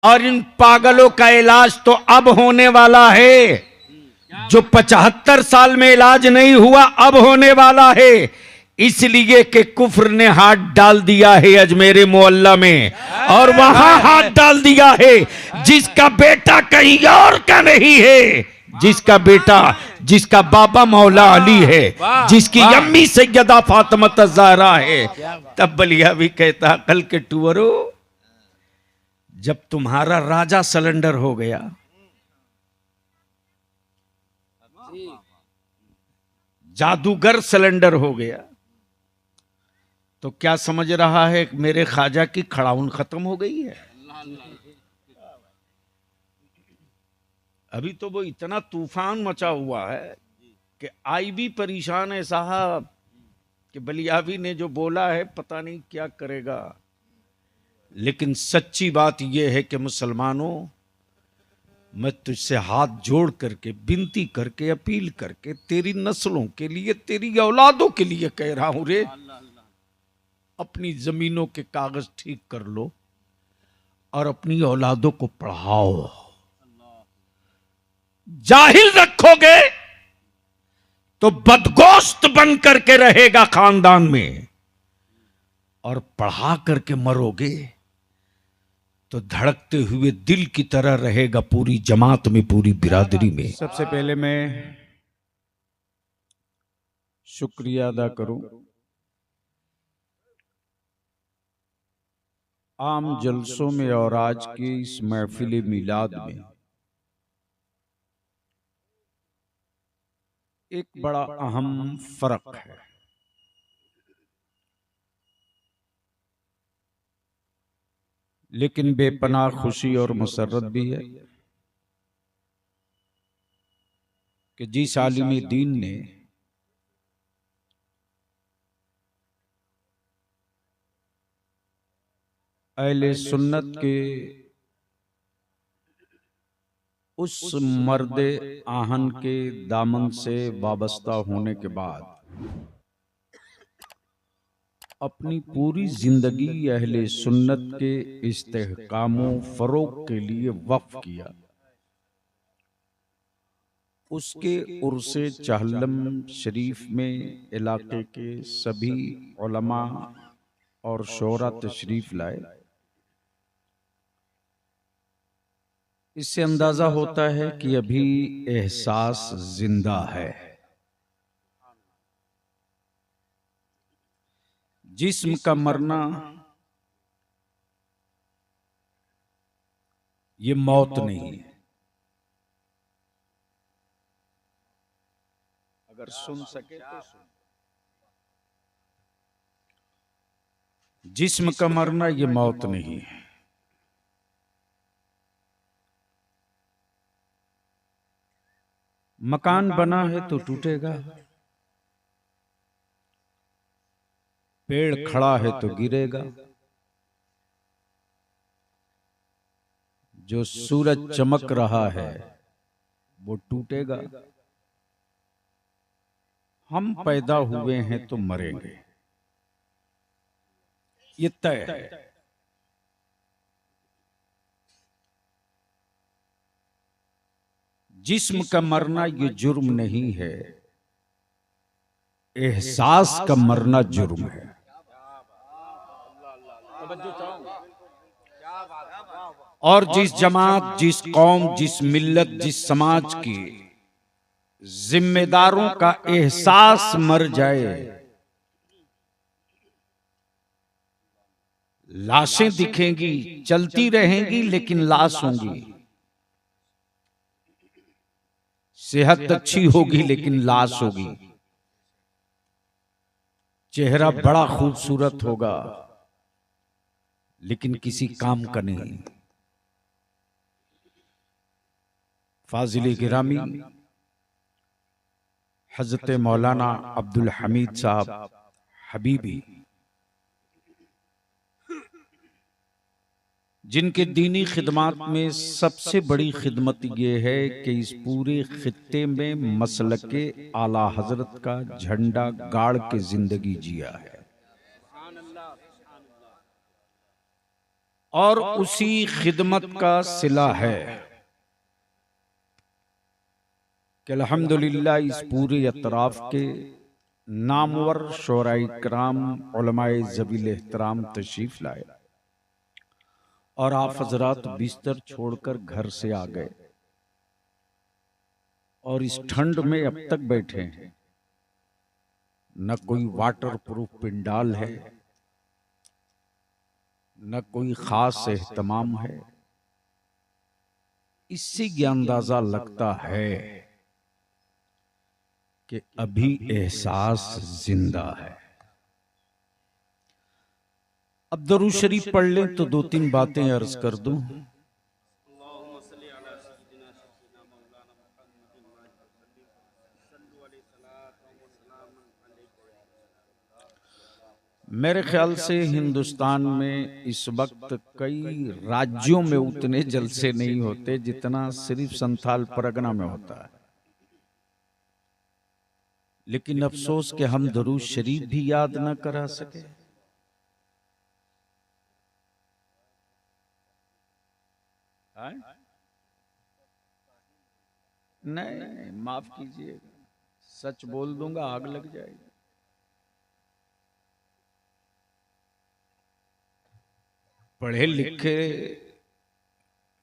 और इन पागलों का इलाज तो अब होने वाला है, जो 75 साल में इलाज नहीं हुआ अब होने वाला है। इसलिए कि कुफ्र ने हाथ डाल दिया है अजमेर मोहल्ला में, और वहां हाथ डाल दिया है जिसका बेटा कहीं और का नहीं है, जिसका बेटा, जिसका बाबा मौला अली है, जिसकी अम्मी सैयदा फातिमा ज़हरा है। तब बलिया भी कहता कल के टूअरो, जब तुम्हारा राजा सिलेंडर हो गया, जादूगर सिलेंडर हो गया, तो क्या समझ रहा है मेरे ख्वाजा की खड़ाउन खत्म हो गई है? अभी तो वो इतना तूफान मचा हुआ है कि आई भी परेशान है साहब, कि बलियावी ने जो बोला है पता नहीं क्या करेगा। लेकिन सच्ची बात यह है कि मुसलमानों, मैं तुझसे हाथ जोड़ करके, विनती करके, अपील करके तेरी नस्लों के लिए, तेरी औलादों के लिए कह रहा हूं रे, अपनी जमीनों के कागज ठीक कर लो और अपनी औलादों को पढ़ाओ। जाहिल रखोगे तो बदगोश्त बन करके रहेगा खानदान में, और पढ़ा करके मरोगे तो धड़कते हुए दिल की तरह रहेगा पूरी जमात में, पूरी बिरादरी में। सबसे पहले मैं शुक्रिया अदा करूं आम जलसों में और आज की इस महफिल मिलाद में एक बड़ा अहम फर्क है। लेकिन बेपनाह खुशी और मसरत भी है कि जिस आलिम दीन ने अहले सुन्नत के उस मर्द आहन के दामन से वाबस्ता होने के बाद अपनी पूरी जिंदगी अहले सुन्नत के इस्तेहकामो फरोग के लिए वक्फ किया, उसके उर्से चहलम शरीफ में इलाके के सभी उलमा और शोरा तशरीफ लाए। इससे अंदाजा होता है कि अभी एहसास जिंदा है। जिस्म का मरना ये मौत नहीं है। अगर सुन सके तो सुन। जिस्म का मरना ये मौत नहीं है। मकान बना है तो टूटेगा, पेड़ खड़ा है तो गिरेगा, जो सूरज चमक रहा है वो टूटेगा। हम पैदा हुए हैं तो मरेंगे, ये तय है। जिस्म का मरना ये जुर्म नहीं है, एहसास का मरना जुर्म है। और जिस जमात, जिस कौम, जिस मिल्लत, जिस समाज की जिम्मेदारों का एहसास मर जाए, लाशें दिखेंगी, चलती रहेंगी लेकिन लाश होंगी। सेहत अच्छी होगी लेकिन लाश होगी। चेहरा बड़ा खूबसूरत होगा लेकिन किसी काम का नहीं। फाजिल गिरामी हजरत मौलाना अब्दुल हमीद साहब हबीबी, जिनके दीनी खिदमत में सबसे बड़ी खिदमत यह है कि इस पूरे खित्ते में मसलके आला हजरत का झंडा गाड़ के जिंदगी जिया है। और उसी खिदमत का सिला है कि अल्हम्दुलिल्लाह इस पूरे अतराफ के नामवर शोराई कराम उलमाए ज़बील एहतराम तशरीफ लाए और आप हजरात बिस्तर छोड़कर घर से आ गए और इस ठंड में अब तक बैठे हैं। न कोई वाटर प्रूफ पिंडाल है, न कोई खास एहतमाम है। इससे ये अंदाजा लगता है कि अभी एहसास जिंदा है। अब दरूद शरीफ पढ़ लें तो दो तीन बातें अर्ज कर दूं। मेरे ख्याल से हिंदुस्तान में इस वक्त कई राज्यों में उतने जलसे नहीं होते जितना सिर्फ संथाल परगना में होता है। लेकिन अफसोस कि हम दरूद शरीफ भी याद न करा सके। नहीं, माफ कीजिएगा, सच बोल दूंगा आग लग जाएगी। पढ़े लिखे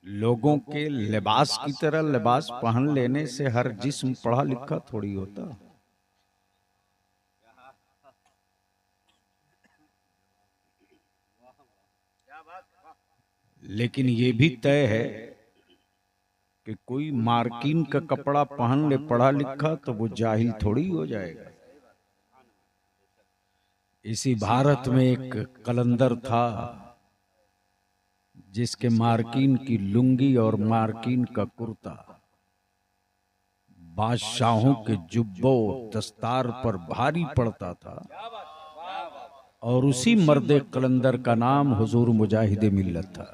लोगों के लिबास की तरह लिबास पहन लेने से हर जिस्म पढ़ा लिखा थोड़ी होता। लेकिन ये भी तय है कि कोई मार्किन का कपड़ा पहन ले पढ़ा लिखा तो वो जाहिल थोड़ी हो जाएगा। इसी भारत में एक कलंदर था जिसके मार्किन की लुंगी और मार्किन का कुर्ता बादशाहों के जुब्बो दस्तार पर भारी पड़ता था और उसी मर्दे कलंदर का नाम हुजूर मुजाहिदे मिल्लत था।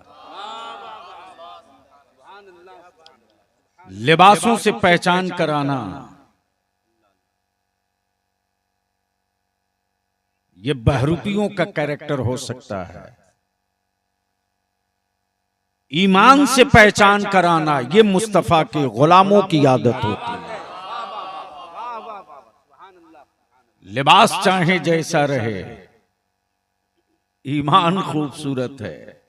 लिबासों से पहचान कराना ये बहरूपियों का कैरेक्टर हो सकता है। ईमान से पहचान कराना ये मुस्तफा के गुलामों की आदत होती है। लिबास चाहे जैसा रहे, ईमान खूबसूरत है।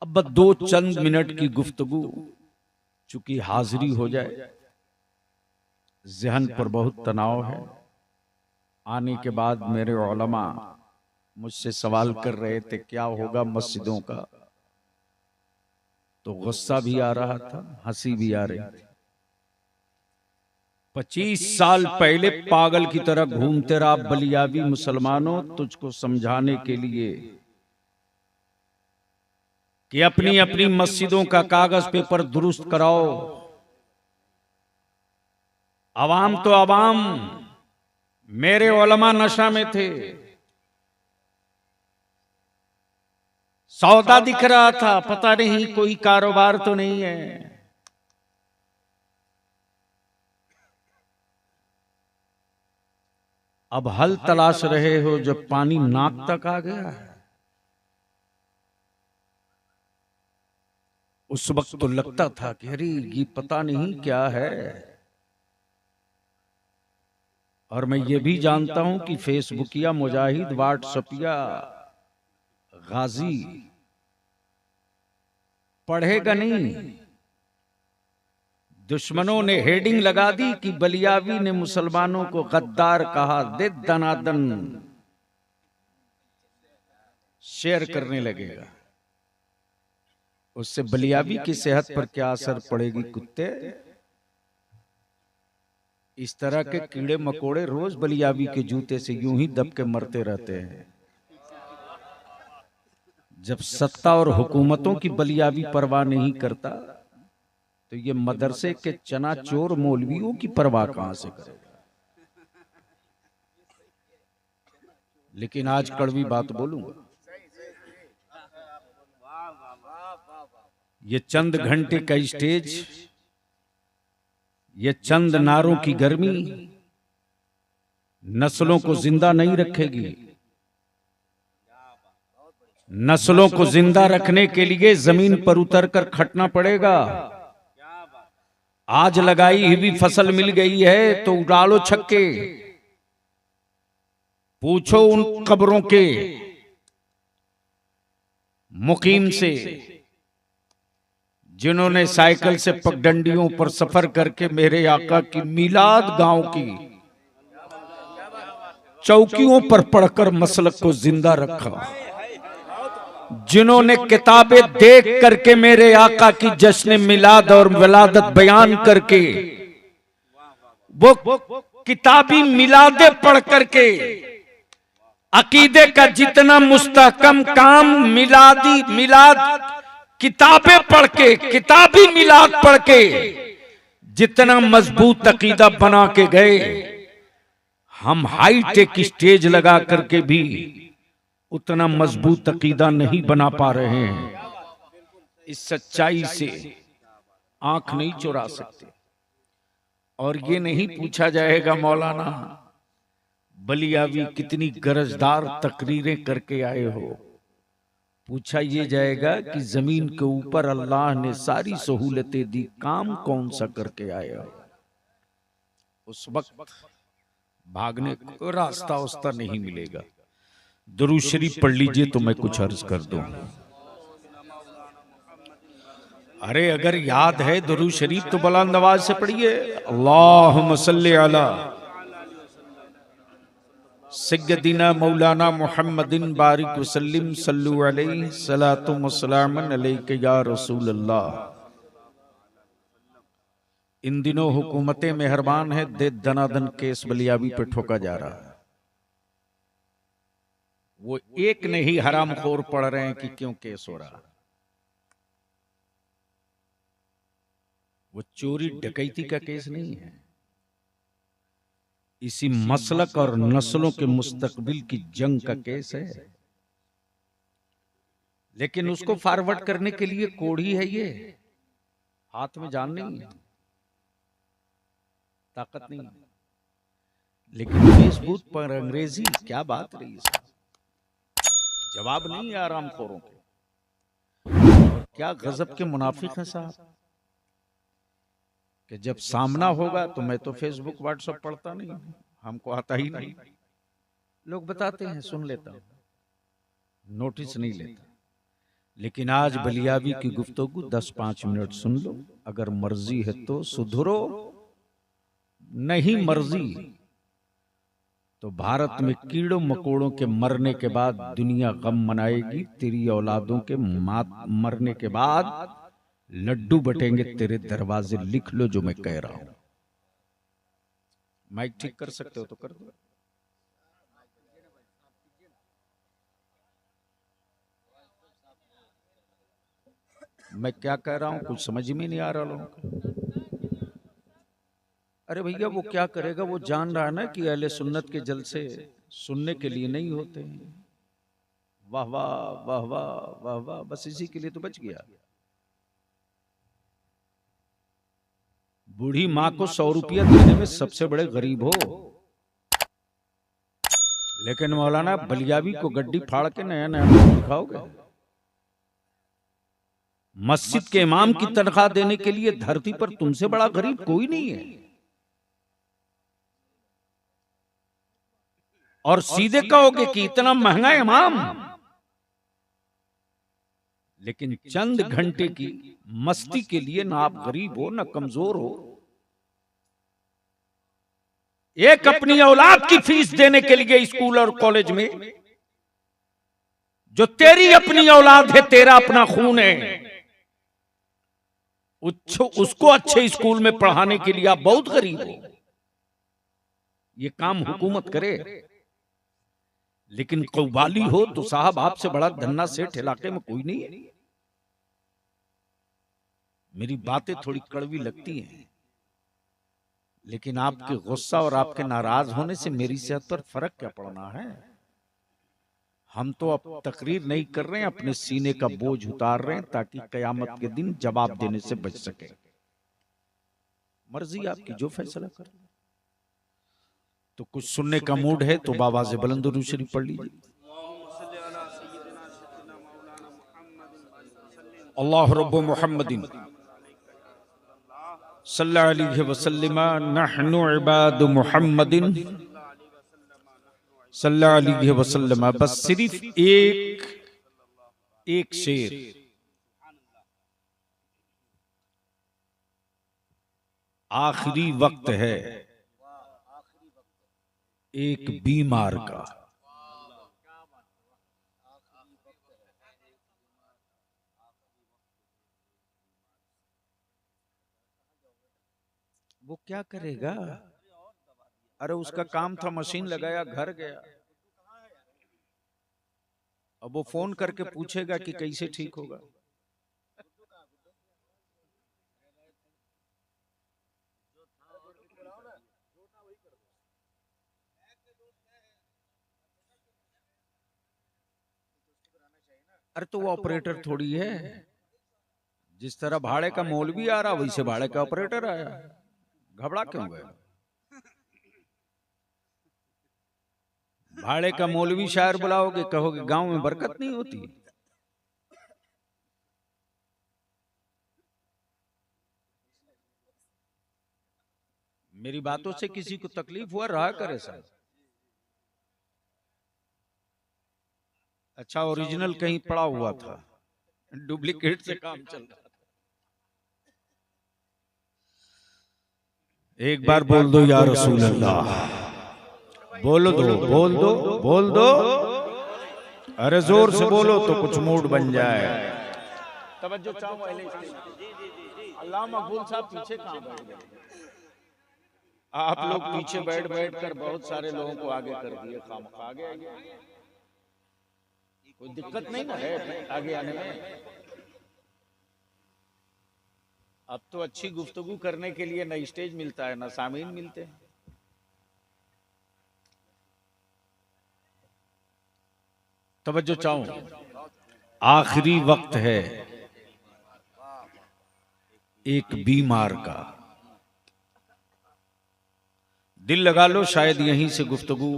अब बस दो चंद मिनट की गुफ्तगू, चूंकि हाजिरी हो जाए, जहन पर बहुत तनाव है। आने के बाद मेरे उलमा मुझसे सवाल कर रहे थे क्या होगा मस्जिदों का, तो गुस्सा भी आ रहा था, हंसी भी आ रही थी। 25 साल पहले पागल की तरह घूमते रहा बलियावी मुसलमानों तुझको समझाने के लिए कि अपनी अपनी मस्जिदों का कागज पेपर दुरुस्त कराओ। अवाम तो अवाम, मेरे उलमा नशा में थे। सौदा दिख रहा था, पता नहीं कोई कारोबार तो नहीं है। अब हल तलाश रहे हो जब पानी नाक तक आ गया है। उस वक्त तो लगता था कि अरे ये पता नहीं क्या है। और मैं ये भी जानता हूं कि फेसबुकिया मुजाहिद, व्हाट्सएपिया गाजी पढ़ेगा नहीं। दुश्मनों ने हेडिंग लगा दी कि बलियावी ने मुसलमानों को गद्दार कहा, दे दनादन शेयर करने लगेगा। उससे बलियावी की सेहत पर क्या असर पड़ेगी कुत्ते। इस तरह के कीड़े मकोड़े रोज बलियावी के जूते से यूं ही दब के मरते रहते हैं। जब सत्ता और हुकूमतों की बलियावी परवाह नहीं करता तो ये मदरसे के चना चोर मौलवियों की परवाह कहां से करेगा। लेकिन आज कड़वी बात बोलूंगा, ये चंद घंटे का स्टेज, ये चंद नारों की गर्मी नस्लों को जिंदा नहीं रखेगी। नस्लों को जिंदा रखने के लिए जमीन पर उतरकर खटना पड़ेगा। आज लगाई हुई फसल मिल गई है तो उड़ालो छक्के। पूछो उन कब्रों के मुकीम से जिन्होंने साइकिल से पगडंडियों पर सफर करके मेरे आका की मिलाद गांव की चौकियों पर पढ़कर मसलक को जिंदा रखा, जिन्होंने किताबें देख करके मेरे आका की जश्न मिलाद और विलादत बयान करके वो किताबी मिलादे पढ़ करके अकीदे का जितना मुस्तहकम काम मिलाद किताबें पढ़ के, किताबी मिलाद पढ़ के जितना मजबूत अकीदा बना के गए, हम हाईटेक स्टेज लगा करके भी उतना मजबूत अकीदा नहीं बना पा रहे हैं। इस सच्चाई से आंख नहीं चुरा सकते। और ये नहीं पूछा जाएगा मौलाना बलियावी कितनी गरजदार तकरीरें करके आए हो। पूछा ये जाएगा कि जमीन के ऊपर अल्लाह ने सारी सहूलतें दी, काम कौन सा करके आए हो। उस वक्त भागने को रास्ता उस्ता नहीं मिलेगा। दुरूद शरीफ पढ़ लीजिए तो मैं कुछ अर्ज कर दूं। अरे अगर याद है दुरूद शरीफ तो बुलंद आवाज से पढ़िए। अल्लाहुम्मा सल्ली अला सय्यदिना मौलाना मुहम्मदिन बारिक वसल्लिम सल्लु अलैहि सलातु व सलामन अलैका या रसूल अल्लाह। इन दिनों हुकूमत मेहरबान है, दे दनादन केस बलियावी पे ठोका जा रहा है। वो एक नहीं हरामखोर पढ़ रहे हैं कि क्यों केस हो रहा। वो चोरी डकैती का केस नहीं है, इसी मसलक और नस्लों के मुस्तकबिल की जंग का केस है। लेकिन उसको फॉरवर्ड करने के लिए कोढ़ी है, ये हाथ में जान नहीं है, ताकत नहीं। लेकिन फेसबुक पर अंग्रेजी क्या बात रही है, जवाब नहीं है आरामखोरों के। और क्या गजब के मुनाफिक हैं साहब कि जब सामना होगा तो मैं तो फेसबुक व्हाट्सएप पढ़ता नहीं, हमको आता ही नहीं। लोग बताते हैं सुन लेता हूं, नोटिस नहीं लेता। लेकिन आज बलियावी की गुफ्तगू 10-5 मिनट सुन लो, अगर मर्जी है तो सुधरो, नहीं मर्जी तो भारत में कीड़ों मकोड़ों के मरने के बाद दुनिया गम मनाएगी। तेरी औलादों के मरने के बाद लड्डू बटेंगे तेरे दरवाजे। लिख लो जो मैं कह रहा हूं। माइक ठीक कर सकते हो तो कर दो। मैं क्या कह रहा हूं कुछ समझ में नहीं आ रहा लोगों को। अरे भैया वो क्या करेगा, वो जान रहा है ना कि अहले सुन्नत के जलसे सुनने के लिए नहीं होते हैं। वाह वाह वाह वाह वाह वाह, बस इसी के लिए तो बच गया। बूढ़ी मां को 100 रुपया देने में सबसे बड़े गरीब हो, लेकिन मौलाना बलियावी को गड्डी फाड़ के नया नया दिखाओगे। मस्जिद के इमाम की तनख्वाह देने के लिए धरती पर तुमसे बड़ा गरीब कोई नहीं है। और सीधे कहोगे कि इतना महंगा इमाम, लेकिन चंद घंटे की मस्ती के लिए ना आप गरीब हो ना कमजोर हो। एक अपनी औलाद की फीस देने के लिए स्कूल और कॉलेज में, जो तेरी अपनी औलाद है, तेरा अपना खून है, उसको अच्छे स्कूल में पढ़ाने के लिए आप बहुत गरीब हो। ये काम हुकूमत करे। लेकिन कव्वाली हो तो साहब आपसे बड़ा धन्ना सेठ इलाके में कोई नहीं है। मेरी बातें थोड़ी कड़वी लगती हैं, लेकिन आपके गुस्सा और आपके नाराज होने से मेरी सेहत पर फर्क क्या पड़ना है। हम तो अब तकरीर नहीं कर रहे हैं, अपने सीने का बोझ उतार रहे हैं ताकि कयामत के दिन जवाब देने से बच सके। मर्जी आपकी, जो फैसला कर। तो कुछ सुनने का मूड है तो बाबा से बुलंद दुरूद शरीफ पढ़ लीजिए। अल्लाह रब्बु मुहम्मदिन सल्लल्लाहु अलैहि वसल्लम नहनु इबादु मुहम्मदिन सल्लल्लाहु अलैहि वसल्लम। बस सिर्फ एक शेर, आखिरी वक्त है एक बीमार का। वो क्या करेगा? अरे उसका काम था, मशीन लगाया, घर गया। अब वो फोन करके पूछेगा कि कैसे ठीक होगा। अरे तो वो ऑपरेटर थोड़ी है। जिस तरह भाड़े का मौलवी आ रहा वैसे भाड़े का ऑपरेटर आया। घबरा क्यों गए? भाड़े का मौलवी शायर बुलाओगे, कहोगे गांव में बरकत नहीं होती। मेरी बातों से किसी को तकलीफ हुआ रहा करे सर। अच्छा, ओरिजिनल कहीं पड़ा हुआ था, डुप्लीकेट से काम चल रहा था। एक बार बोल दो या रसूल अल्लाह, बोल दो बोल दो बोल दो। अरे जोर से बोलो तो कुछ मूड बन जाए। तवज्जो चाहो अल्लाह मकबूल साहब पीछे कहां बैठ गए? आप लोग पीछे बैठ बैठ कर बहुत सारे लोगों को आगे कर दिए। खामखा आगे आगे, कोई दिक्कत नहीं ना है आगे आने में। अब तो अच्छी गुफ्तगू करने के लिए न स्टेज मिलता है, न सामीन मिलते हैं। तवज्जो चाहूं, आखिरी वक्त है एक बीमार का। दिल लगा लो, शायद यहीं से गुफ्तगू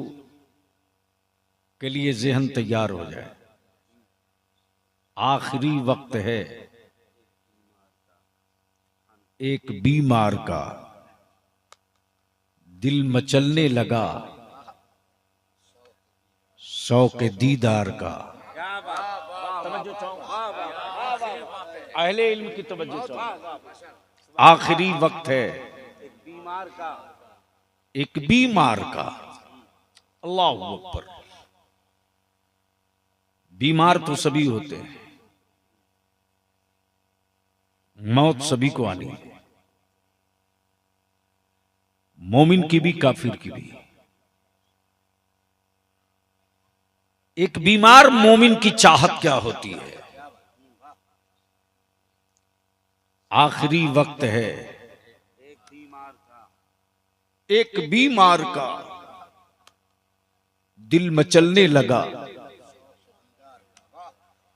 के लिए ज़हन तैयार हो जाए। आखिरी वक्त है एक बीमार का, दिल मचलने लगा शौक़ दीदार का। अहले इल्म की तवज्जो चाहो। आखिरी वक्त है एक बीमार का। अल्लाह अकबर। बीमार तो सभी होते हैं, मौत सभी को आनी है, मोमिन की भी काफिर की भी। एक बीमार मोमिन की चाहत क्या होती है? आखिरी वक्त है एक बीमार का, दिल मचलने लगा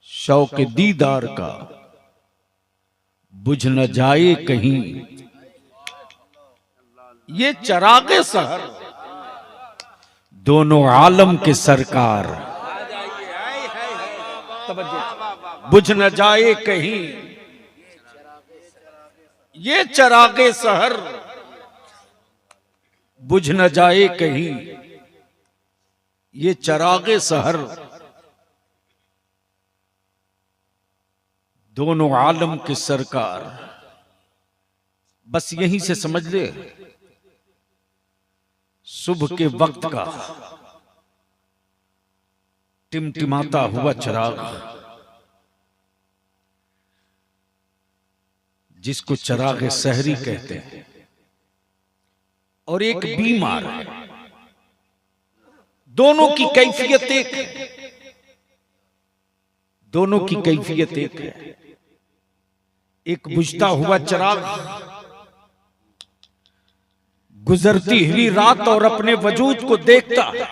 शौक़ दीदार का। बुझ न जाए कहीं ये चरागे सहर, दोनों आलम के सरकार। बुझ न जाए कहीं ये चरागे सहर, बुझ न जाए कहीं ये चरागे सहर, दोनों आलम के सरकार। बस यहीं से समझ ले, सुबह के वक्त का टिमटिमाता हुआ चिराग, जिसको चिराग सहरी कहते हैं, और एक बीमार है। दोनों की कैफियत एक है, दोनों की कैफियत एक है। एक बुझता हुआ चिराग गुजरती हुई रात और अपने वजूद को देखता है।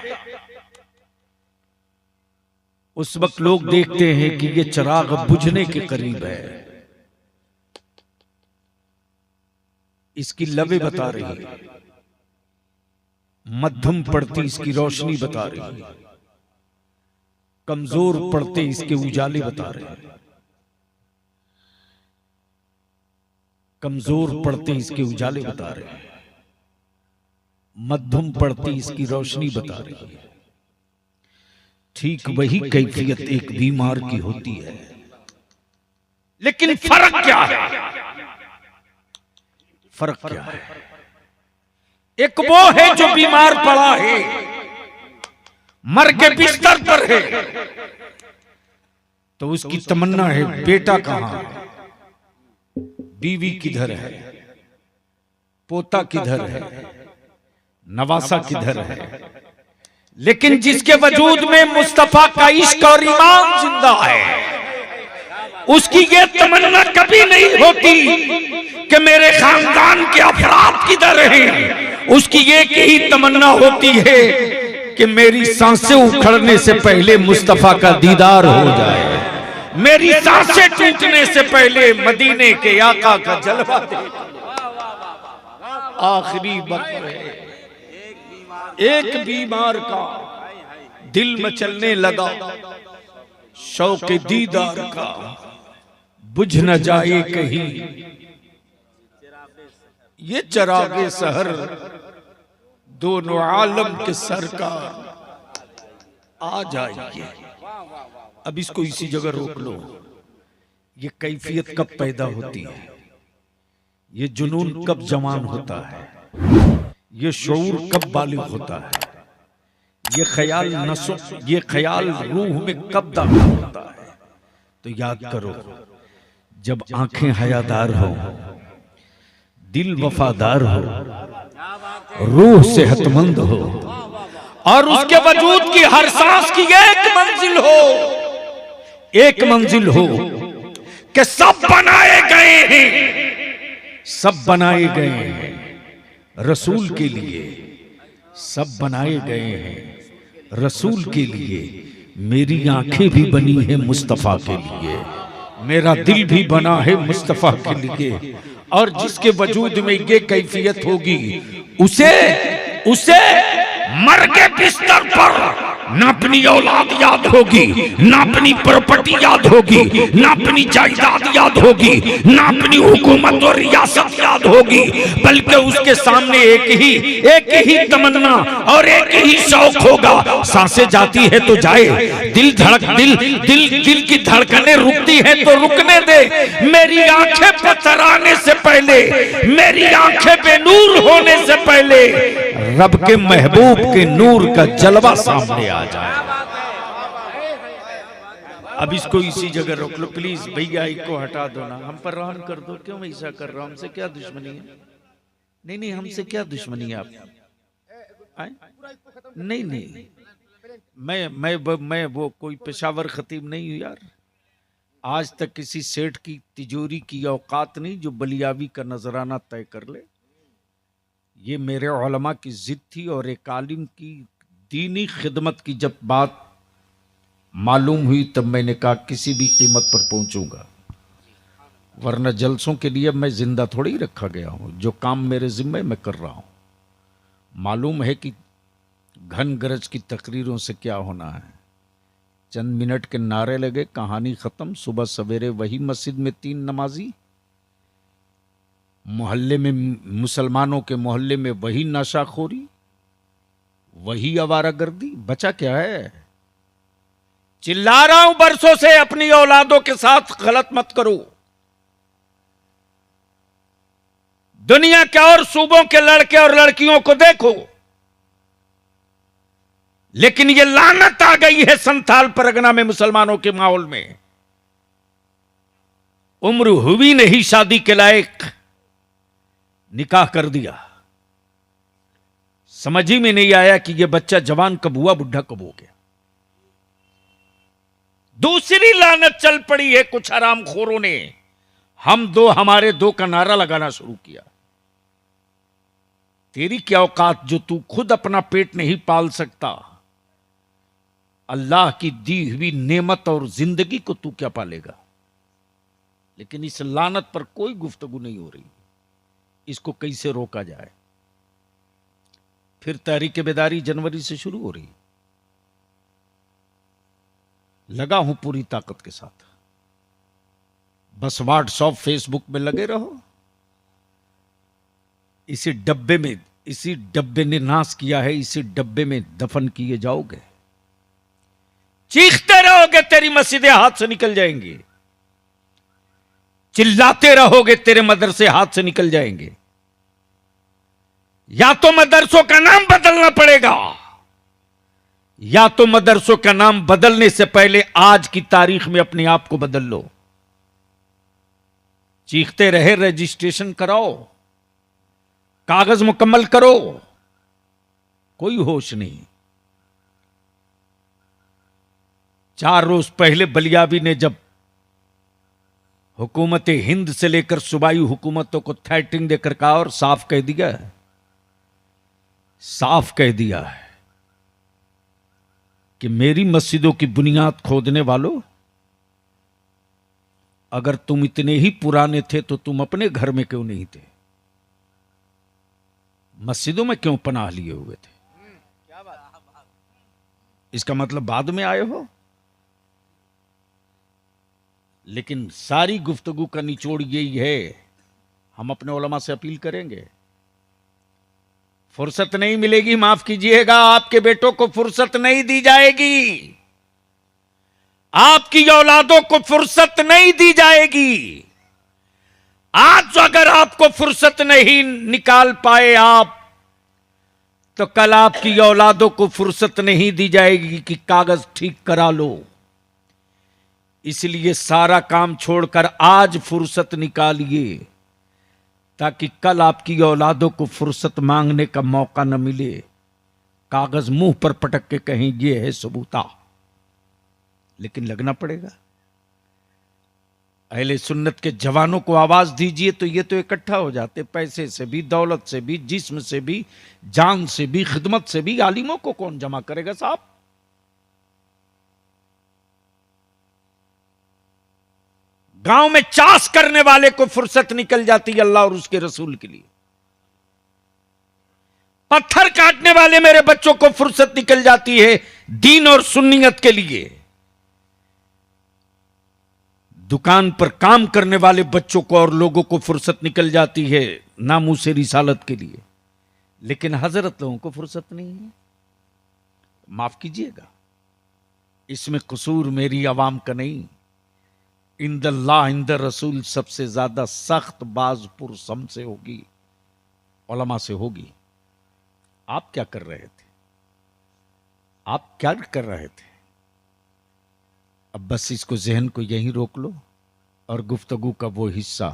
उस वक्त लोग देखते हैं कि ये चिराग बुझने के करीब है। इसकी लबें बता रही है, मध्यम पड़ती इसकी रोशनी बता रही है, कमजोर पड़ते इसके उजाले बता रहे हैं। कमजोर पड़ते इसके उजाले बता रहे हैं, मध्यम पड़ती इसकी रोशनी बता रही है। ठीक वही कैफियत एक बीमार की होती है, लेकिन फर्क क्या है? फर्क क्या है? एक वो है जो बीमार पड़ा है, मर के बिस्तर पर है, तो उसकी तमन्ना है बेटा कहां है, बीवी किधर है, पोता किधर है, नवासा किधर है। लेकिन जिसके वजूद में मुस्तफा का इश्क और ईमान जिंदा है, उसकी ये तमन्ना कभी नहीं होती कि मेरे खानदान के अफराद किधर हैं। उसकी एक ही तमन्ना होती है कि मेरी सांसें उखड़ने से पहले मुस्तफा का दीदार हो जाए, मेरी सांसें टूटने से पहले मदीने के आका का जलवा दे। आखिरी वक्त में एक बीमार का दिल मचलने लगा, शौक दीदार का बुझ न जाए कहीं, ये चरागे सहर दोनों आलम के सरकार आ जाएंगे। अब इसको इसी जगह रोक लो। ये कैफियत कब पैदा होती है, ये जुनून कब जवान होता है, ये शऊर कब बालिग होता है, ये ख्याल नसों, ये ख्याल रूह में कब दाखिल होता है। तो याद करो, जब आंखें हयादार हो, दिल वफादार हो, रूह सेहतमंद हो, और उसके वजूद की हर सांस की एक मंजिल हो, एक मंजिल हो कि सब बनाए गए हैं, सब बनाए गए हैं रसूल के लिए, सब बनाए गए हैं रसूल के लिए। मेरी आंखें भी बनी है मुस्तफा के लिए, मेरा दिल भी बना है मुस्तफा के लिए। और जिसके वजूद में ये कैफियत होगी, उसे मर के बिस्तर पर न अपनी औलाद याद होगी, न अपनी प्रॉपर्टी याद होगी, न अपनी जायदाद याद होगी, न अपनी हुकूमत और रियासत याद होगी, बल्कि उसके सामने एक ही तमन्ना और एक ही शौक होगा। सांसें जाती है तो जाए, दिल की धड़कनें रुकती है तो रुकने दे। मेरी आंखें पथराने से पहले, मेरी आंखें बेनूर होने से पहले रब के महबूब के नूर का जलवा सामने आ जाए। अब इसको इसी जगह रोक लो प्लीज भैया, इसको हटा दो ना, हम पर रहम कर दो। क्यों ऐसा कर रहा हूं? हमसे क्या दुश्मनी है? नहीं, हमसे क्या दुश्मनी है आप? नहीं, मैं वो कोई पेशावर खतीब नहीं हूं यार। आज तक किसी सेठ की तिजोरी की औकात नहीं जो बलियावी का नजराना तय कर ले। ये मेरे उलमा की जिद थी, और एक आलिम की दीनी खिदमत की जब बात मालूम हुई तब मैंने कहा किसी भी कीमत पर पहुंचूंगा, वरना जलसों के लिए मैं जिंदा थोड़ी ही रखा गया हूं। जो काम मेरे जिम्मे मैं कर रहा हूं, मालूम है कि घन गरज की तकरीरों से क्या होना है। चंद मिनट के नारे लगे, कहानी खत्म। सुबह सवेरे वही मस्जिद में 3 नमाजी, मोहल्ले में मुसलमानों के मोहल्ले में वही नशाखोरी, वही आवारागर्दी। बचा क्या है? चिल्ला रहा हूं बरसों से, अपनी औलादों के साथ गलत मत करो। दुनिया के और सूबों के लड़के और लड़कियों को देखो, लेकिन ये लानत आ गई है संथाल परगना में मुसलमानों के माहौल में। उम्र हुई नहीं शादी के लायक, निकाह कर दिया। समझ ही में नहीं आया कि यह बच्चा जवान कब हुआ, बुढ़ा कब हो गया। दूसरी लानत चल पड़ी है कुछ हरामखोरों ने, हमारे दो का नारा लगाना शुरू किया। तेरी क्या औकात जो तू खुद अपना पेट नहीं पाल सकता, अल्लाह की दी हुई नेमत और जिंदगी को तू क्या पालेगा। लेकिन इस लानत पर कोई गुफ्तगू नहीं हो रही, इसको कैसे रोका जाए। फिर तहरीक बेदारी जनवरी से शुरू हो रही, लगा हूं पूरी ताकत के साथ। बस व्हाट्सएप फेसबुक में लगे रहो, इसी डब्बे ने नाश किया है, इसी डब्बे में दफन किए जाओगे। चीखते रहोगे तेरी मस्जिदें हाथ से निकल जाएंगी, चिल्लाते रहोगे तेरे मदरसे हाथ से निकल जाएंगे। या तो मदरसों का नाम बदलना पड़ेगा, या तो मदरसों का नाम बदलने से पहले आज की तारीख में अपने आप को बदल लो। चीखते रहे रजिस्ट्रेशन कराओ, कागज मुकम्मल करो, कोई होश नहीं। 4 रोज पहले बलियाबी ने जब हुकूमत हिंद से लेकर सूबाई हुकूमतों को थ्रेटिंग देकर कहा और साफ कह दिया है कि मेरी मस्जिदों की बुनियाद खोदने वालों, अगर तुम इतने ही पुराने थे तो तुम अपने घर में क्यों नहीं थे? मस्जिदों में क्यों पनाह लिए हुए थे? इसका मतलब बाद में आए हो। लेकिन सारी गुफ्तगू का निचोड़ यही है, हम अपने उलमा से अपील करेंगे, फुर्सत नहीं मिलेगी, माफ कीजिएगा, आपके बेटों को फुर्सत नहीं दी जाएगी, आपकी औलादों को फुर्सत नहीं दी जाएगी। आज अगर आपको फुर्सत नहीं निकाल पाए आप, तो कल आपकी औलादों को फुर्सत नहीं दी जाएगी कि कागज ठीक करा लो। इसलिए सारा काम छोड़कर आज फुर्सत निकालिए, ताकि कल आपकी औलादों को फुर्सत मांगने का मौका न मिले, कागज मुंह पर पटक के कहें ये है सबूता। लेकिन लगना पड़ेगा। अहले सुन्नत के जवानों को आवाज दीजिए तो ये तो इकट्ठा हो जाते, पैसे से भी, दौलत से भी, जिस्म से भी, जान से भी, खिदमत से भी। आलिमों को कौन जमा करेगा साहब? गांव में चास करने वाले को फुर्सत निकल जाती है अल्लाह और उसके रसूल के लिए। पत्थर काटने वाले मेरे बच्चों को फुर्सत निकल जाती है दीन और सुन्नियत के लिए। दुकान पर काम करने वाले बच्चों को और लोगों को फुर्सत निकल जाती है नामूसे रिसालत के लिए। लेकिन हजरत लोगों को फुर्सत नहीं है। माफ कीजिएगा, इसमें कसूर मेरी आवाम का नहीं, इंदल्लाह इंद रसूल सबसे ज्यादा सख्त बाज पुरसम से होगी, उलमा से होगी। आप क्या कर रहे थे? आप क्या कर रहे थे? अब बस इसको जहन को यहीं रोक लो और गुफ्तगू का वो हिस्सा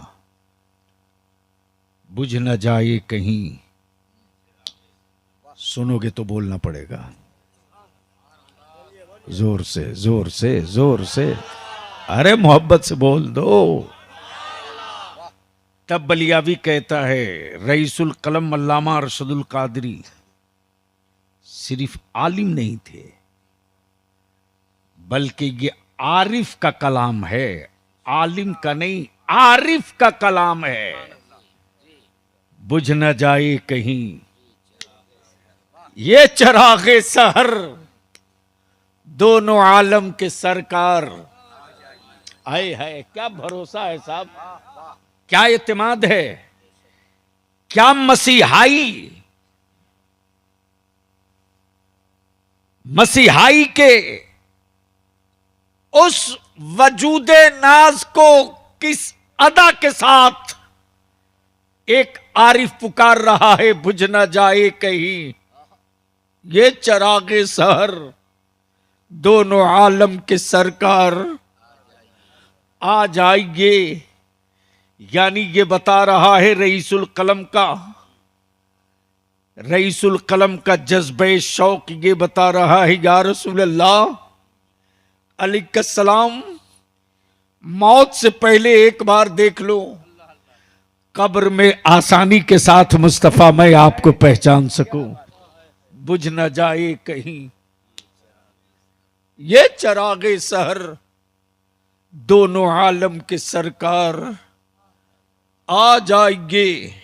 बुझ न जाए कहीं। सुनोगे तो बोलना पड़ेगा, जोर से जोर से जोर से, अरे मोहब्बत से बोल दो। तब बलियावी कहता है रईसुल कलम अल्लामा अरशदुल कादरी सिर्फ आलिम नहीं थे, बल्कि ये आरिफ का कलाम है। आलिम का नहीं, आरिफ का कलाम है। बुझ न जाए कहीं ये चरागे सहर, दोनों आलम के सरकार। आए है, क्या भरोसा है साहब, क्या इत्मीनान है, क्या मसीहाई। मसीहाई के उस वजूदे नाज को किस अदा के साथ एक आरिफ पुकार रहा है, बुझ न जाए कहीं ये चरागे सहर, दोनों आलम के सरकार आ जाइए। यानी ये बता रहा है रईसुल कलम का जज्बे शौक ये बता रहा है, या रसूल अल्लाह अलैहिस्सलाम, मौत से पहले एक बार देख लो, कब्र में आसानी के साथ मुस्तफा मैं आपको पहचान सकूं। बुझ न जाए कहीं ये चरागे सहर, दोनों आलम के सरकार आ जाएंगे।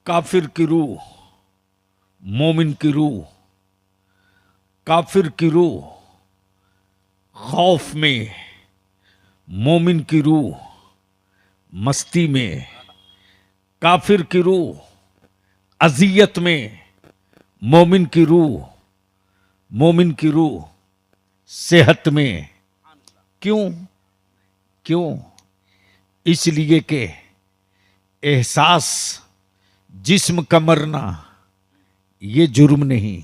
काफिर की रूह, मोमिन की रूह, काफिर की रूह खौफ में, मोमिन की रूह मस्ती में, काफिर की रूह अजियत में, मोमिन की रूह सेहत में। क्यों? क्यों? इसलिए कि एहसास जिस्म का मरना ये जुर्म नहीं,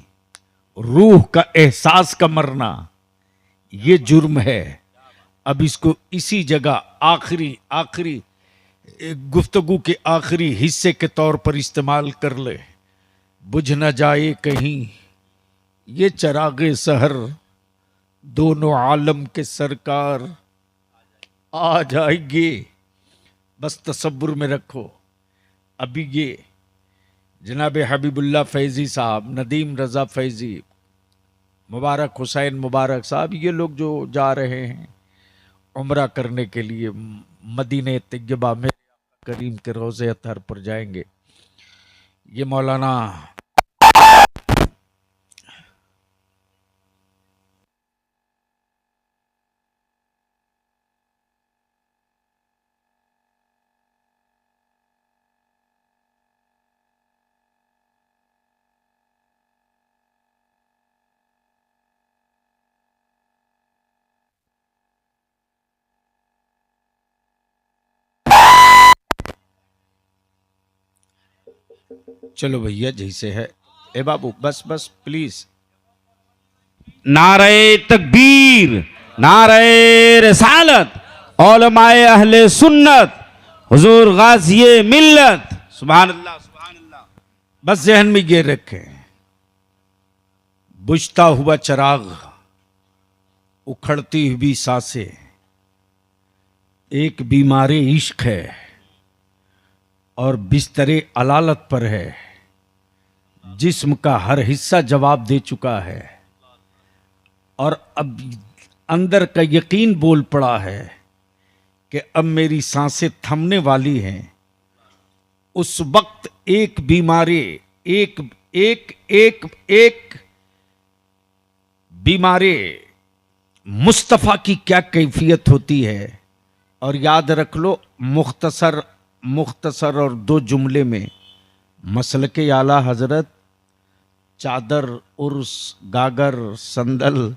रूह का एहसास का मरना ये जुर्म है। अब इसको इसी जगह आखिरी गुफ्तगू के आखिरी हिस्से के तौर पर इस्तेमाल कर ले। बुझ न जाए कहीं ये चरागे सहर, दोनों आलम के सरकार आ जाएंगे। बस तसव्वुर में रखो। अभी ये जनाब हबीबुल्लाह फैजी साहब, नदीम रजा फैजी, मुबारक हुसैन मुबारक साहब, ये लोग जो जा रहे हैं उम्रा करने के लिए मदीने तैयबा में करीम के रोज़े अतहर पर जाएंगे। ये मौलाना चलो भैया जैसे है। ए बाबू बस बस प्लीज। नारे तकबीर, नारे रसालत, औलमाए अहले सुन्नत, हुजूर गाज़िए मिल्लत, सुभान अल्लाह सुभान अल्लाह। बस जहन में ये रखें, बुझता हुआ चिराग, उखड़ती हुई सांसें, एक बीमारी इश्क है और बिस्तरे अलालत पर है। जिस्म का हर हिस्सा जवाब दे चुका है और अब अंदर का यकीन बोल पड़ा है कि अब मेरी सांसें थमने वाली हैं। उस वक्त एक बीमारी, एक एक एक एक बीमारी मुस्तफ़ा की क्या कैफियत होती है। और याद रख लो, मुख्तसर और दो जुमले में मसलके आला हजरत, चादर, उर्स, गागर, संदल,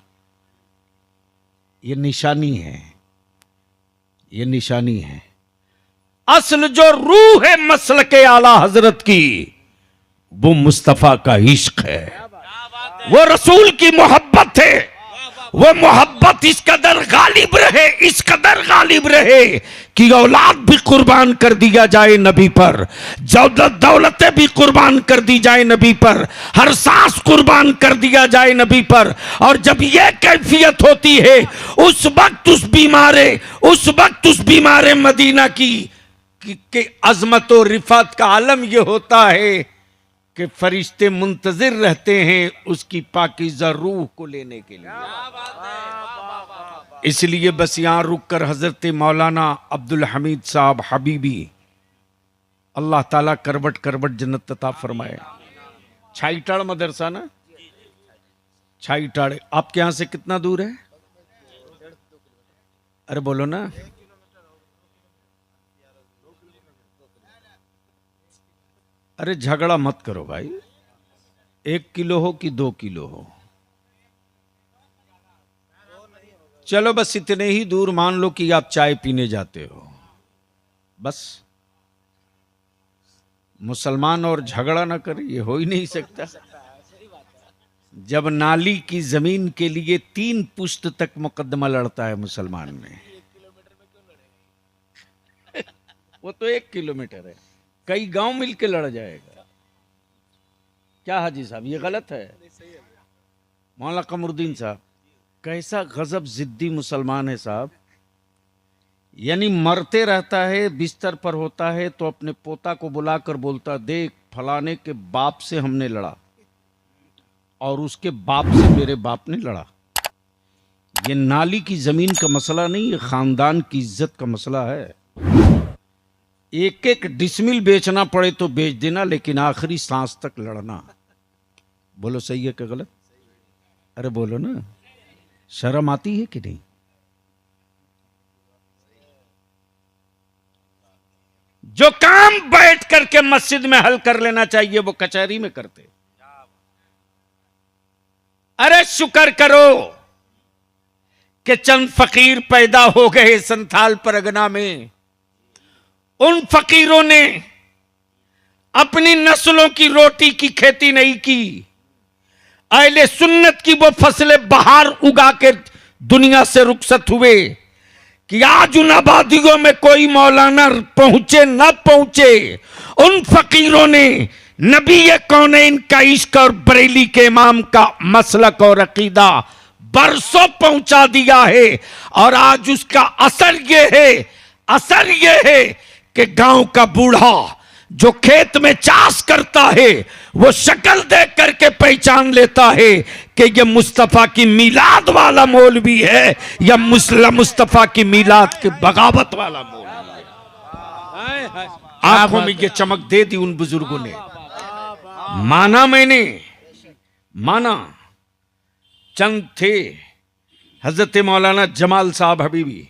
ये निशानी है, ये निशानी है। असल जो रूह है मसलके आला हजरत की, वो मुस्तफा का इश्क है, वो रसूल की मोहब्बत है। वो मोहब्बत इस कदर गालिब रहे, इस कदर गालिब रहे कि औलाद भी कुर्बान कर दिया जाए नबी पर, दौलतें भी कुर्बान कर दी जाए नबी पर, हर सांस कुर्बान कर दिया जाए नबी पर। और जब यह कैफियत होती है उस वक्त उस बीमारे मदीना की अजमत और रिफात का आलम यह होता है कि फरिश्ते मुंतजिर रहते हैं उसकी पाकीज़ा रूह को लेने के लिए। इसलिए बस यहां रुककर हजरत मौलाना अब्दुल हमीद साहब हबीबी, अल्लाह ताला करबट करबट जन्नत अता फरमाए। छाईटाड़ मदरसा ना, छाईटाड़ आपके यहां से कितना दूर है? अरे बोलो ना। अरे झगड़ा मत करो भाई, 1 किलो हो कि 2 किलो हो, चलो बस इतने ही दूर मान लो कि आप चाय पीने जाते हो। बस मुसलमान और झगड़ा ना करे, ये हो ही नहीं सकता। जब नाली की जमीन के लिए 3 पुश्त तक मुकदमा लड़ता है मुसलमान में, वो तो 1 किलोमीटर है, कई गांव मिलके लड़ जाएगा। क्या हाजी साहब ये गलत है? मौलाना कमरुद्दीन साहब, कैसा गजब जिद्दी मुसलमान है साहब। यानी मरते रहता है, बिस्तर पर होता है तो अपने पोता को बुलाकर बोलता, देख फलाने के बाप से हमने लड़ा और उसके बाप से मेरे बाप ने लड़ा। ये नाली की जमीन का मसला नहीं, ये खानदान की इज्जत का मसला है। एक एक डिसमिल बेचना पड़े तो बेच देना, लेकिन आखिरी सांस तक लड़ना। बोलो सही है कि गलत? अरे बोलो ना, शर्म आती है कि नहीं? जो काम बैठ करके मस्जिद में हल कर लेना चाहिए वो कचहरी में करते। अरे शुक्र करो कि चंद फकीर पैदा हो गए संथाल परगना में। उन फकीरों ने अपनी नस्लों की रोटी की खेती नहीं की। अहले सुन्नत की वो फसलें बाहर उगा के दुनिया से रुखसत हुए कि आज उन आबादियों में कोई मौलाना पहुंचे न पहुंचे, उन फकीरों ने नबी कौनैन का इश्क और बरेली के इमाम का मसलक और अकीदा बरसों पहुंचा दिया है। और आज उसका असर यह है कि गांव का बूढ़ा जो खेत में चाष करता है वो शक्ल देख करके पहचान लेता है कि ये मुस्तफा की मिलाद वाला मौलवी है या मुस्तफा की मिलाद की बगावत वाला मौलवी है। आंखों में ये चमक दे दी उन बुजुर्गों ने। माना चंद थे हजरत मौलाना जमाल साहब हबीबी,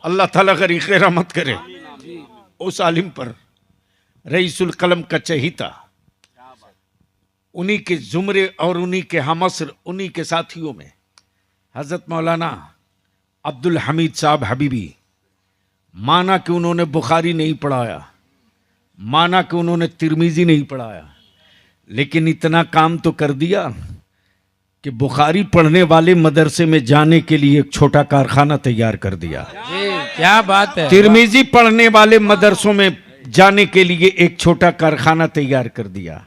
अल्लाह ताला गरीक़ रहमत करे उस आलिम पर, रईसुल कलम का चहीता, उन्हीं के जुमरे और उन्हीं के हमअस्र, उन्हीं के साथियों में हजरत मौलाना अब्दुल हमीद साहब हबीबी। माना कि उन्होंने बुखारी नहीं पढ़ाया, माना कि उन्होंने तिरमिजी नहीं पढ़ाया, लेकिन इतना काम तो कर दिया कि बुखारी पढ़ने वाले मदरसे में जाने के लिए एक छोटा कारखाना तैयार कर दिया। क्या बात है। तिरमिजी पढ़ने वाले मदरसों में जाने के लिए एक छोटा कारखाना तैयार कर दिया।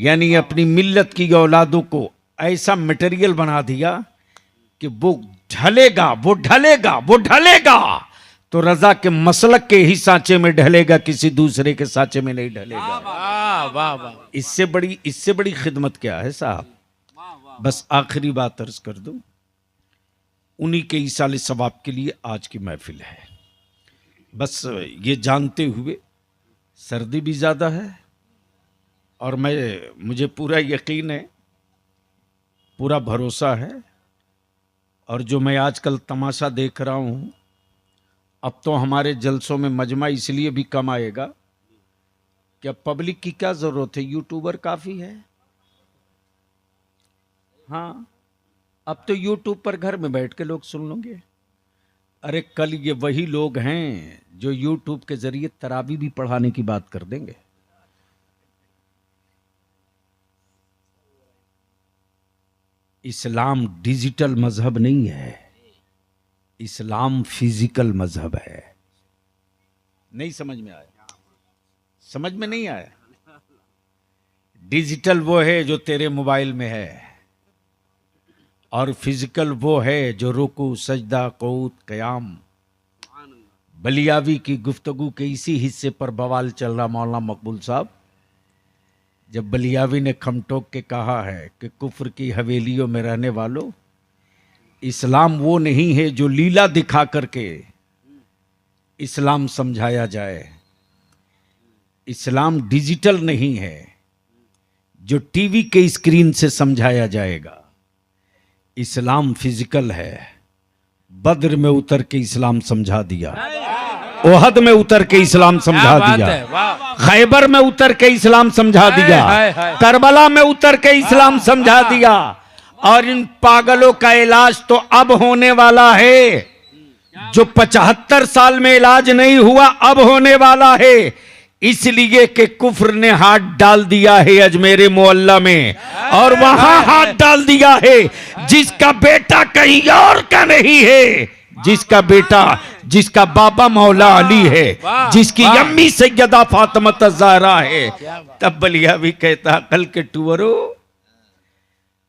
यानी अपनी मिल्लत की औलादों को ऐसा मटेरियल बना दिया कि वो ढलेगा तो रजा के मसलक के ही सांचे में ढलेगा, किसी दूसरे के सांचे में नहीं ढलेगा। वाह वाह। इससे बड़ी खिदमत क्या है साहब। बस आखिरी बात अर्ज कर दूं, उन्हीं के ईसाले सवाब के लिए आज की महफिल है। बस ये जानते हुए सर्दी भी ज़्यादा है और मुझे पूरा यकीन है, पूरा भरोसा है, और जो मैं आजकल तमाशा देख रहा हूँ, अब तो हमारे जलसों में मजमा इसलिए भी कम आएगा कि अब पब्लिक की क्या ज़रूरत है, यूट्यूबर काफ़ी है। हाँ, अब तो यूट्यूब पर घर में बैठ के लोग सुन लेंगे। अरे कल ये वही लोग हैं जो यूट्यूब के जरिए तरावी भी पढ़ाने की बात कर देंगे। इस्लाम डिजिटल मजहब नहीं है, इस्लाम फिजिकल मजहब है। नहीं समझ में आया? समझ में नहीं आया? डिजिटल वो है जो तेरे मोबाइल में है, और फिजिकल वो है जो रुकू, सजदा, क़ुऊद, क़याम। बलियावी की गुफ्तगू के इसी हिस्से पर बवाल चल रहा मौलाना मकबूल साहब, जब बलियावी ने खमटोक के कहा है कि कुफ्र की हवेलियों में रहने वालों, इस्लाम वो नहीं है जो लीला दिखा करके इस्लाम समझाया जाए। इस्लाम डिजिटल नहीं है जो टीवी के स्क्रीन से समझाया जाएगा। इस्लाम फिजिकल है। बद्र में उतर के इस्लाम समझा दिया, ओहद में उतर के इस्लाम समझा दिया, खैबर में उतर के इस्लाम समझा दिया, करबला में उतर के इस्लाम समझा दिया। और इन पागलों का इलाज तो अब होने वाला है, जो 75 साल में इलाज नहीं हुआ अब होने वाला है। इसलिए कि कुफ्र ने हाथ डाल दिया है अजमेर मोहल्ला में, और वहां हाथ डाल दिया है जिसका बेटा कहीं और का नहीं है, जिसका बाबा मौला अली है, जिसकी अम्मी सैयदा फातिमा ज़हरा है। तब बलिया भी कहता, कल के टूअरो,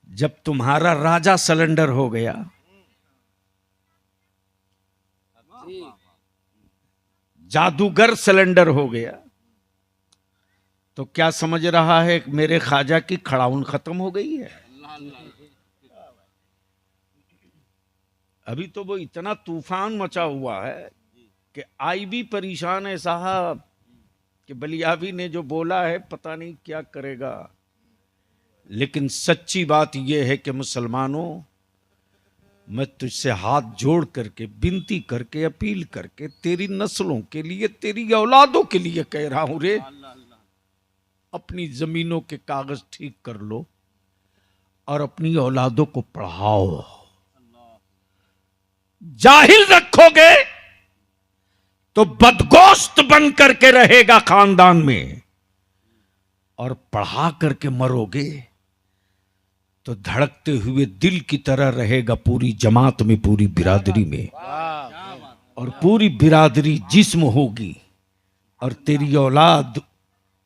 जब तुम्हारा राजा सिलेंडर हो गया, जादूगर सिलेंडर हो गया, तो क्या समझ रहा है मेरे ख्वाजा की खड़ाउन खत्म हो गई है? अभी तो वो इतना तूफान मचा हुआ है कि आई भी परेशान है साहब कि बलियावी ने जो बोला है पता नहीं क्या करेगा। लेकिन सच्ची बात यह है कि मुसलमानों, मैं तुझसे हाथ जोड़ करके विनती करके अपील करके तेरी नस्लों के लिए तेरी औलादों के लिए कह रहा हूं रे, अपनी जमीनों के कागज ठीक कर लो और अपनी औलादों को पढ़ाओ। जाहिल रखोगे तो बदगोश्त बन करके रहेगा खानदान में, और पढ़ा करके मरोगे तो धड़कते हुए दिल की तरह रहेगा पूरी जमात में, पूरी बिरादरी में, और पूरी बिरादरी जिस्म होगी और तेरी औलाद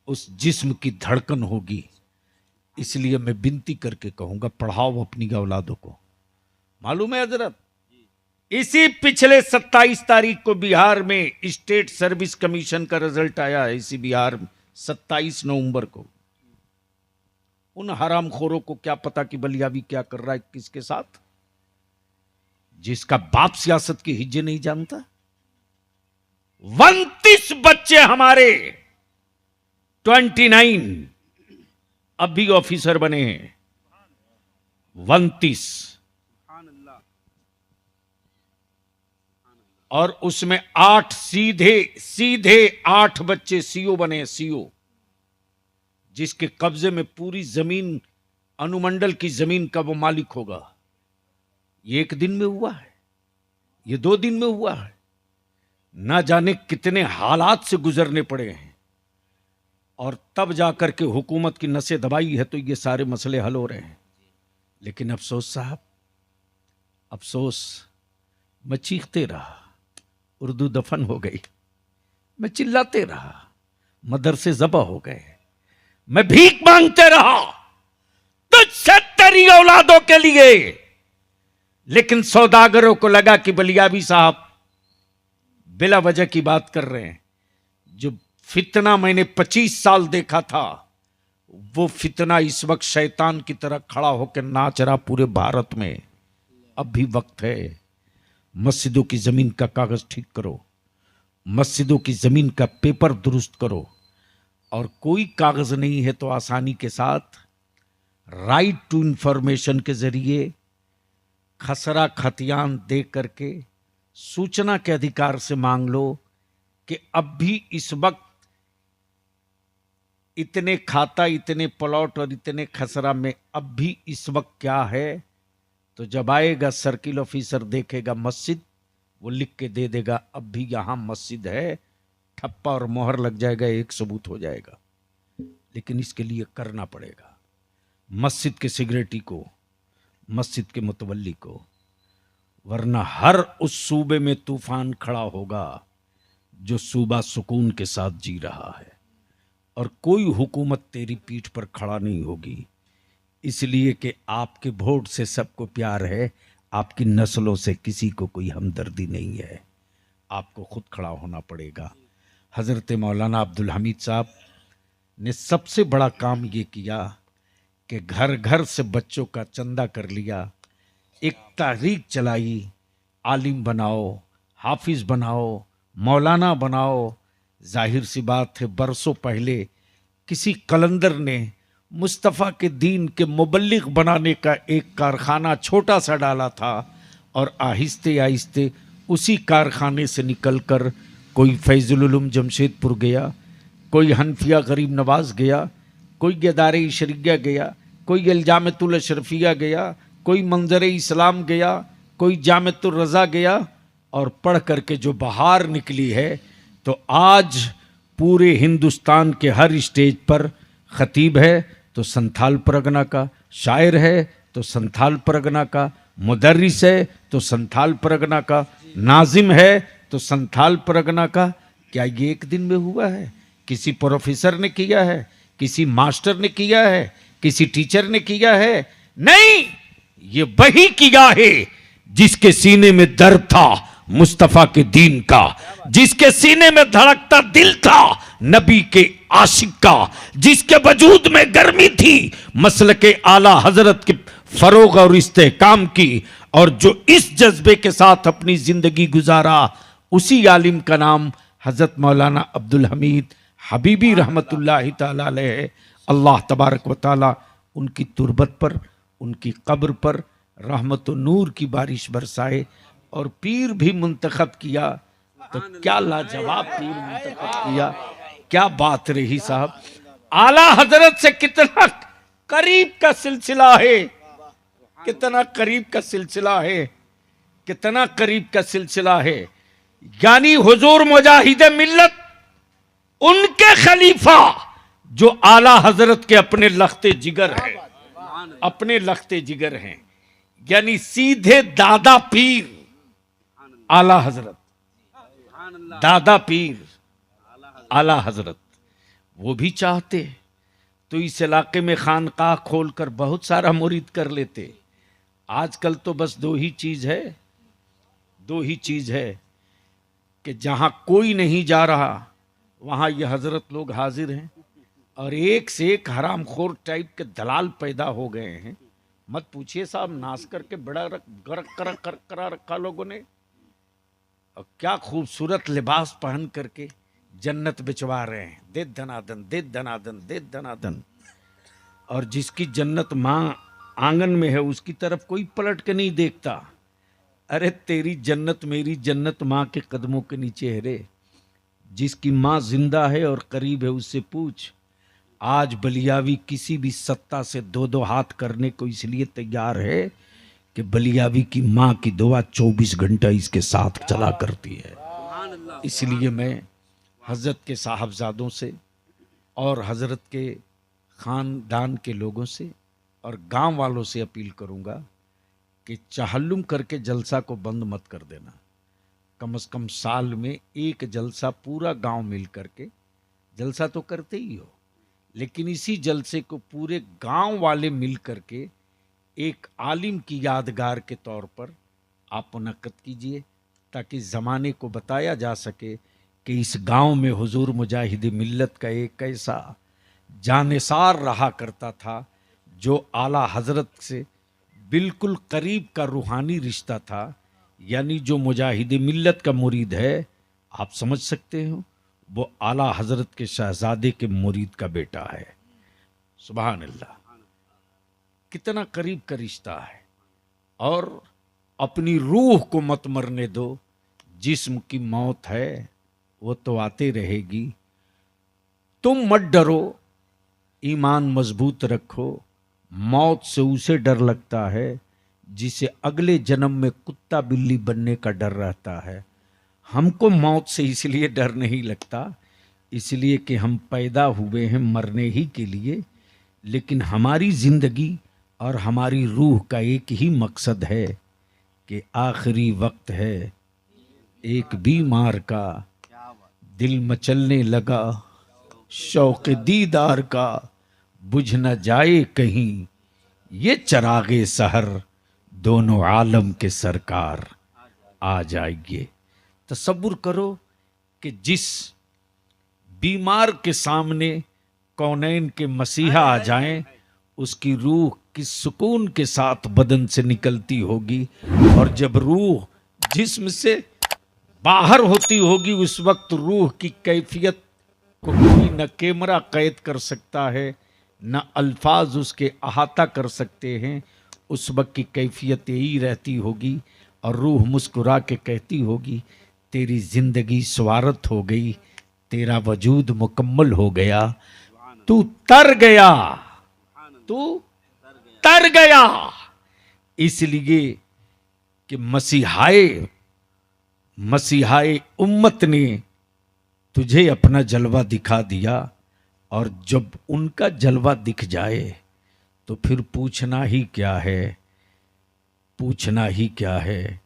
उस जिस्म की धड़कन होगी। इसलिए मैं विनती करके कहूंगा, पढ़ाओ अपनी औलादों को। मालूम है हजरत, इसी पिछले 27 तारीख को बिहार में स्टेट सर्विस कमीशन का रिजल्ट आया है। इसी बिहार में 27 नवंबर को। उन हरामखोरों को क्या पता कि बलियावी क्या कर रहा है किसके साथ, जिसका बाप सियासत की हिज्जे नहीं जानता। 29 बच्चे हमारे 29 अभी ऑफिसर बने हैं। 29, और उसमें 8 सीधे 8 बच्चे सीओ बने। सीओ जिसके कब्जे में पूरी जमीन, अनुमंडल की जमीन का वो मालिक होगा। ये एक दिन में हुआ है, ये 2 दिन में हुआ है। ना जाने कितने हालात से गुजरने पड़े हैं, और तब जाकर के हुकूमत की नसें दबाई है तो ये सारे मसले हल हो रहे हैं। लेकिन अफसोस साहब, अफसोस, मैं चीखते रहा, उर्दू दफन हो गई। मैं चिल्लाते रहा, मदरसे ज़बा हो गए। मैं भीख मांगते रहा तुझसे तेरी औलादों के लिए। लेकिन सौदागरों को लगा कि बलियावी साहब बिला वजह की बात कर रहे हैं। जो फितना मैंने 25 साल देखा था, वो फितना इस वक्त शैतान की तरह खड़ा होकर नाच रहा पूरे भारत में। अब भी वक्त है, मस्जिदों की जमीन का कागज ठीक करो, मस्जिदों की जमीन का पेपर दुरुस्त करो, और कोई कागज नहीं है तो आसानी के साथ राइट टू इंफॉर्मेशन के जरिए खसरा खतियान दे करके सूचना के अधिकार से मांग लो कि अब भी इस वक्त इतने खाता, इतने प्लॉट और इतने खसरा में अब भी इस वक्त क्या है। तो जब आएगा सर्किल ऑफिसर देखेगा मस्जिद, वो लिख के दे देगा अब भी यहां मस्जिद है, ठप्पा और मोहर लग जाएगा, एक सबूत हो जाएगा। लेकिन इसके लिए करना पड़ेगा मस्जिद के सिगरेटी को, मस्जिद के मुतवल्ली को, वरना हर उस सूबे में तूफान खड़ा होगा जो सूबा सुकून के साथ जी रहा है, और कोई हुकूमत तेरी पीठ पर खड़ा नहीं होगी। इसलिए कि आपके वोट से सबको प्यार है, आपकी नस्लों से किसी को कोई हमदर्दी नहीं है। आपको खुद खड़ा होना पड़ेगा। हज़रत मौलाना अब्दुल हमीद साहब ने सबसे बड़ा काम ये किया कि घर घर से बच्चों का चंदा कर लिया, एक तहरीक चलाई, आलिम बनाओ, हाफिज बनाओ, मौलाना बनाओ। जाहिर सी बात है, बरसों पहले किसी कलंदर ने मुस्तफ़ा के दीन के मुबल्लिग बनाने का एक कारखाना छोटा सा डाला था, और आहिस्ते आहिस्ते उसी कारखाने से निकलकर कोई फैज़ुल उलूम जमशेदपुर गया, कोई हनफिया गरीब नवाज गया, कोई गदारे शरिया गया, कोई इल्जामतुल अशरफिया गया, कोई मंजर इस्लाम गया, कोई जामतुर रज़ा गया, और पढ़ करके जो बहार निकली है, तो आज पूरे हिंदुस्तान के हर स्टेज पर खतीब है तो संथाल परगना का, शायर है तो संथाल परगना का, मुदर्रिस है तो संथाल परगना का, नाजिम है तो संथाल परगना का। क्या ये एक दिन में हुआ है? किसी प्रोफेसर ने किया है, किसी मास्टर ने किया है, किसी टीचर ने किया है? नहीं, ये वही किया है जिसके सीने में दर्द था मुस्तफा के दीन का, जिसके सीने में धड़कता दिल था नबी के आशिक का, जिसके वजूद में गर्मी थी मसलके आला हजरत के फरोग और इस्तेहकाम की, और जो इस जज्बे के साथ अपनी जिंदगी गुजारा, उसी आलिम का नाम हजरत मौलाना अब्दुल हमीद हबीबी रहमतुल्लाहि ताला अलैह। अल्लाह तबारक व ताला उनकी तुरबत पर, उनकी कब्र पर रहमत व नूर की बारिश बरसाए और पीर भी मुंतखब किया। तो क्या लाजवाब पीर मुंतखब किया, क्या बात रही साहब। आला हजरत से कितना करीब का सिलसिला है, कितना करीब का सिलसिला है, कितना करीब का सिलसिला है। यानी हुजूर मुजाहिद मिल्लत उनके खलीफा जो आला हजरत के अपने लख्ते जिगर हैं, अपने लख्ते जिगर हैं, यानी सीधे दादा पीर आला हजरत, दादा पीर आला हजरत। वो भी चाहते तो इस इलाके में खानकाह खोलकर बहुत सारा मुरीद कर लेते। आजकल तो बस दो ही चीज है कि जहां कोई नहीं जा रहा वहां ये हजरत लोग हाजिर हैं और एक से एक हरामखोर टाइप के दलाल पैदा हो गए हैं। मत पूछिए साहब, नाश करके बड़ा करा रखा लोगों ने, और क्या खूबसूरत लिबास पहन करके जन्नत बिचवा रहे हैं। दे धनादन, दे धनादन, दे धनादन। और जिसकी जन्नत माँ आंगन में है उसकी तरफ कोई पलट के नहीं देखता। अरे तेरी जन्नत मेरी जन्नत माँ के कदमों के नीचे है रे। जिसकी माँ जिंदा है और करीब है उससे पूछ। आज बलियावी किसी भी सत्ता से दो दो हाथ करने को इसलिए तैयार है कि बलियावी की माँ की दुआ 24 घंटा इसके साथ चला करती है। इसलिए मैं हजरत के साहबजादों से और हजरत के खानदान के लोगों से और गांव वालों से अपील करूंगा कि चहल्लुम करके जलसा को बंद मत कर देना। कम से कम साल में एक जलसा पूरा गांव मिल करके, जलसा तो करते ही हो, लेकिन इसी जलसे को पूरे गांव वाले मिल करके एक आलिम की यादगार के तौर पर आप मुनक्कद कीजिए, ताकि ज़माने को बताया जा सके कि इस गांव में हुजूर मुजाहिद मिल्लत का एक ऐसा जानिसार रहा करता था जो आला हजरत से बिल्कुल करीब का रूहानी रिश्ता था। यानी जो मुजाहिद मिल्लत का मुरीद है, आप समझ सकते हो, वो आला हजरत के शहजादे के मुरीद का बेटा है। सुभान अल्लाह, कितना करीब का रिश्ता है। और अपनी रूह को मत मरने दो, जिस्म की मौत है वो तो आते रहेगी। तुम मत डरो, ईमान मजबूत रखो। मौत से उसे डर लगता है जिसे अगले जन्म में कुत्ता बिल्ली बनने का डर रहता है। हमको मौत से इसलिए डर नहीं लगता, इसलिए कि हम पैदा हुए हैं मरने ही के लिए, लेकिन हमारी जिंदगी और हमारी रूह का एक ही मकसद है कि आखिरी वक्त है, एक बीमार का दिल मचलने लगा, शौक दीदार का बुझ न जाए कहीं, ये चरागे सहर दोनों आलम के सरकार आ जाएंगे। तसव्वुर करो कि जिस बीमार के सामने कौनैन के मसीहा आ जाएं, उसकी रूह किस सुकून के साथ बदन से निकलती होगी। और जब रूह जिस्म से बाहर होती होगी, उस वक्त रूह की कैफियत को कोई न कैमरा कैद कर सकता है, न अल्फाज उसके अहाता कर सकते हैं। उस वक्त की कैफियत यही रहती होगी और रूह मुस्कुरा के कहती होगी, तेरी जिंदगी स्वार्थ हो गई, तेरा वजूद मुकम्मल हो गया, तू तर गया, तू तर गया। इसलिए कि मसीहाए उम्मत ने तुझे अपना जलवा दिखा दिया, और जब उनका जलवा दिख जाए तो फिर पूछना ही क्या है, पूछना ही क्या है।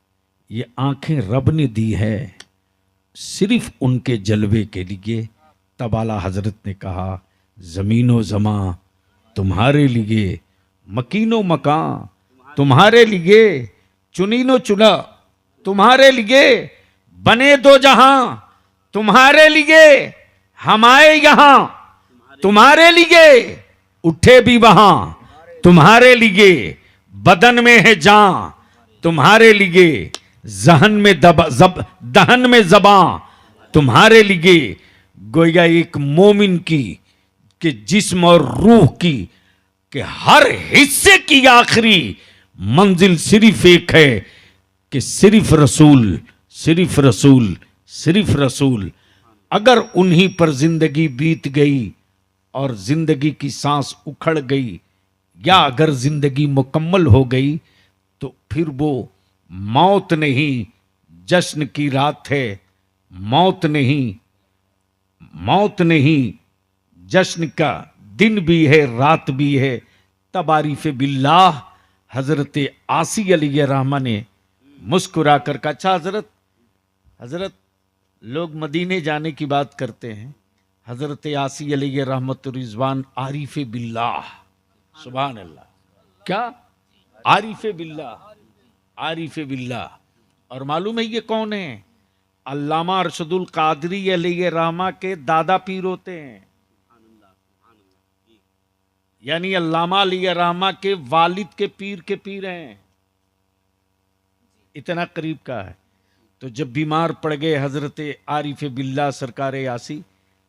ये आंखें रब ने दी है सिर्फ उनके जलवे के लिए। तब आला हजरत ने कहा, ज़मीनो ज़मा तुम्हारे लिए, मकीनो मकां तुम्हारे लिए, चुनीनो चुना तुम्हारे लिए, बने दो जहां तुम्हारे लिए, हम आए यहां तुम्हारे लिए, उठे भी वहां तुम्हारे लिए, बदन में है जान तुम्हारे लिए, दहन में ज़बां तुम्हारे लिए। गोया एक मोमिन की कि जिस्म और रूह की कि हर हिस्से की आखिरी मंजिल सिर्फ एक है कि सिर्फ रसूल, सिर्फ रसूल, सिर्फ रसूल। अगर उन्हीं पर जिंदगी बीत गई और जिंदगी की सांस उखड़ गई, या अगर जिंदगी मुकम्मल हो गई, तो फिर वो मौत नहीं जश्न की रात है, मौत नहीं, मौत नहीं जश्न का दिन भी है, रात भी है। तब आरिफ बिल्लाह हजरत आसी अलैहि रहमा ने मुस्कुरा कर कहा, अच्छा हजरत, हजरत लोग मदीने जाने की बात करते हैं, हजरत आसी अलैहि रहमत रिजवान आरिफ बिल्लाह, सुभान अल्लाह, क्या आरिफ बिल्लाह, आरिफ बिल्लाह। और मालूम है ये कौन है? अल्लामा अरशदुल कादरी अलैहि रहमा के दादा पीर होते हैं, यानी अल्लामा अलैहि रहमा के वालिद के पीर हैं, इतना करीब का है। तो जब बीमार पड़ गए हजरत आरिफ बिल्लाह सरकार यासी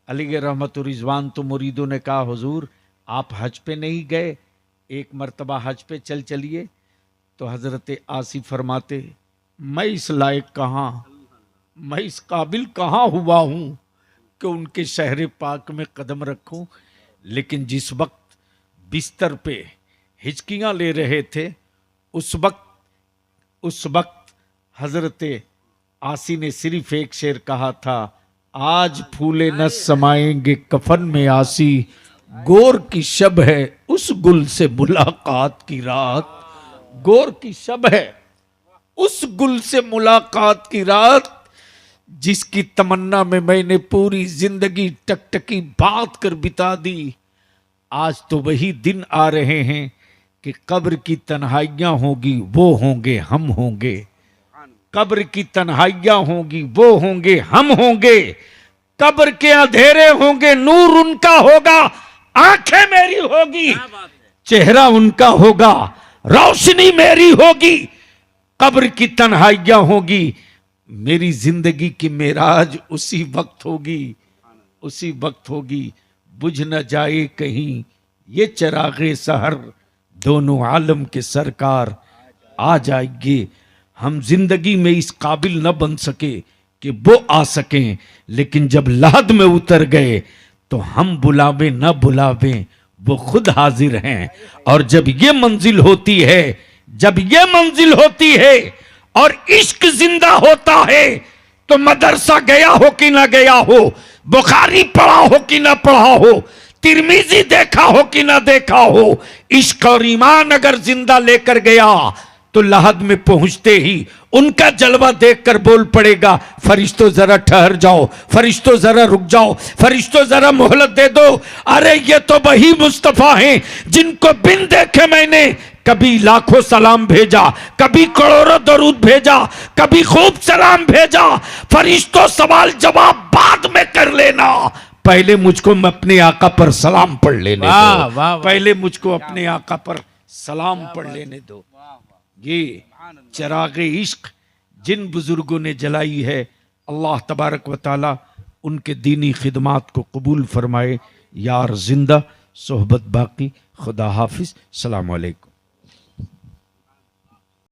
अलैहि रहमत रिजवान, तो मुरीदों ने कहा हुजूर आप हज पे नहीं गए, एक मर्तबा हज पे चलिए। तो हजरत आसी फरमाते, मैं इस लायक कहाँ, मैं इस काबिल कहाँ हुआ हूँ कि उनके शहर पाक में कदम रखूं। लेकिन जिस वक्त बिस्तर पे हिचकियाँ ले रहे थे, उस वक्त हजरत आसी ने सिर्फ एक शेर कहा था, आज फूले न समाएंगे कफन में आसी, गोर की शब है उस गुल से मुलाकात की रात, गोर की शब है उस गुल से मुलाकात की रात, जिसकी तमन्ना में मैंने पूरी जिंदगी टकटकी बात कर बिता दी। आज तो वही दिन आ रहे हैं कि कब्र की तन्हाइयां होगी, वो होंगे हम होंगे, कब्र की तन्हाइयां होगी, वो होंगे हम होंगे, कब्र के अंधेरे होंगे, नूर उनका होगा, आंखें मेरी होगी, चेहरा उनका होगा, रोशनी मेरी होगी, कब्र की तन्हाइयां होगी, मेरी जिंदगी की मेराज उसी वक्त होगी, उसी वक्त होगी। बुझ न जाए कहीं ये चरागे सहर, दोनों आलम के सरकार आ जाएंगे। हम जिंदगी में इस काबिल न बन सके कि वो आ सकें, लेकिन जब lahd में उतर गए तो हम बुलावे न बुलावे वो खुद हाजिर हैं। और जब ये मंजिल होती है, जब ये मंजिल होती है और इश्क जिंदा होता है, तो मदरसा गया हो कि ना गया हो, बुखारी पढ़ा हो कि ना पढ़ा हो, तिरमिजी देखा हो कि ना देखा हो, इश्क और ईमान अगर जिंदा लेकर गया तो lahd में पहुंचते ही उनका जलवा देखकर बोल पड़ेगा, फरिश्तों जरा ठहर जाओ, फरिश्तों जरा रुक जाओ, फरिश्तों जरा मोहलत दे दो। अरे ये तो वही मुस्तफा हैं जिनको बिन देखे मैंने कभी लाखों सलाम भेजा, कभी करोड़ों दरूद भेजा, कभी खूब सलाम भेजा। फरिश्तों सवाल जवाब बाद में कर लेना, पहले मुझको अपने आका पर सलाम पढ़ लेने दो, पहले मुझको अपने आका पर सलाम पढ़ लेने दो। ये चिरागे इश्क जिन बुजुर्गों ने जलाई है, अल्लाह तबारक व ताला उनके दीनी खिदमात को कबूल फरमाए। यार जिंदा सोहबत बाकी, खुदा हाफिज, सलाम अलैकुम।